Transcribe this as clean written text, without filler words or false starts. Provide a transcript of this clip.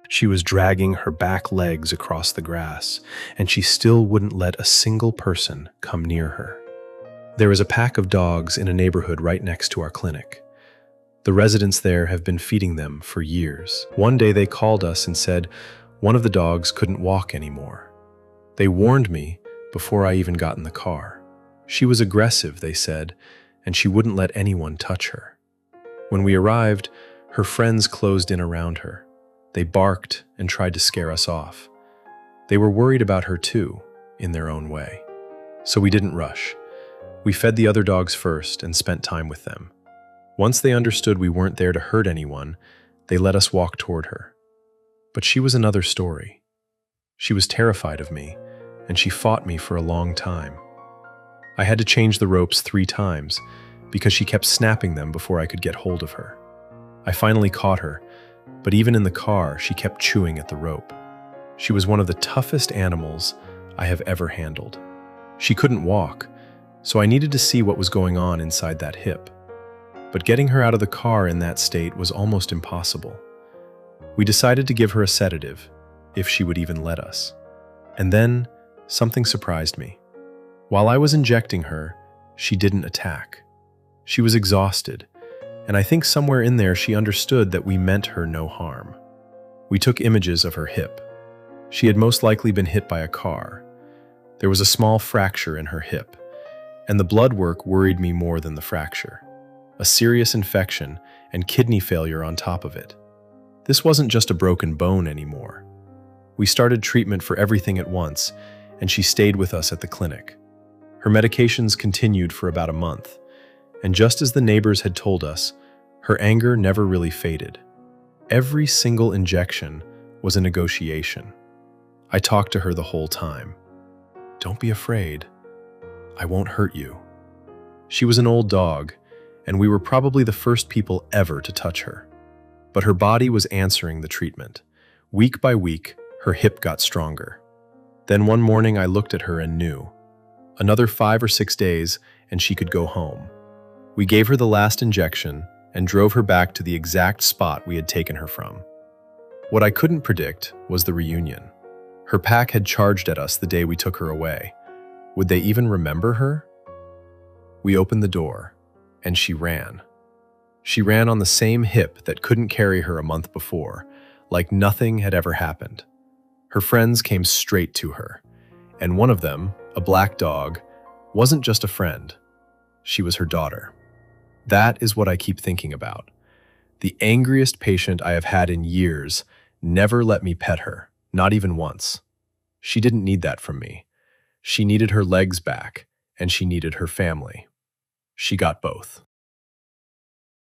She was dragging her back legs across the grass, and she still wouldn't let a single person come near her. There is a pack of dogs in a neighborhood right next to our clinic. The residents there have been feeding them for years. One day they called us and said one of the dogs couldn't walk anymore. They warned me before I even got in the car. She was aggressive, they said, and she wouldn't let anyone touch her. When we arrived, her friends closed in around her. They barked and tried to scare us off. They were worried about her too, in their own way. So we didn't rush. We fed the other dogs first and spent time with them. Once they understood we weren't there to hurt anyone, they let us walk toward her. But she was another story. She was terrified of me, and she fought me for a long time. I had to change the ropes 3 times because she kept snapping them before I could get hold of her. I finally caught her, but even in the car, she kept chewing at the rope. She was one of the toughest animals I have ever handled. She couldn't walk, so I needed to see what was going on inside that hip. But getting her out of the car in that state was almost impossible. We decided to give her a sedative, if she would even let us. And then, something surprised me. While I was injecting her, she didn't attack. She was exhausted, and I think somewhere in there she understood that we meant her no harm. We took images of her hip. She had most likely been hit by a car. There was a small fracture in her hip, and the blood work worried me more than the fracture. A serious infection and kidney failure on top of it. This wasn't just a broken bone anymore. We started treatment for everything at once, and she stayed with us at the clinic. Her medications continued for about a month, and just as the neighbors had told us, her anger never really faded. Every single injection was a negotiation. I talked to her the whole time. "Don't be afraid. I won't hurt you." She was an old dog, and we were probably the first people ever to touch her. But her body was answering the treatment. Week by week, her hip got stronger. Then one morning I looked at her and knew. Another 5 or 6 days, and she could go home. We gave her the last injection and drove her back to the exact spot we had taken her from. What I couldn't predict was the reunion. Her pack had charged at us the day we took her away. Would they even remember her? We opened the door, and she ran. She ran on the same hip that couldn't carry her a month before, like nothing had ever happened. Her friends came straight to her, and one of them, a black dog, wasn't just a friend. She was her daughter. That is what I keep thinking about. The angriest patient I have had in years never let me pet her, not even once. She didn't need that from me. She needed her legs back, and she needed her family. She got both.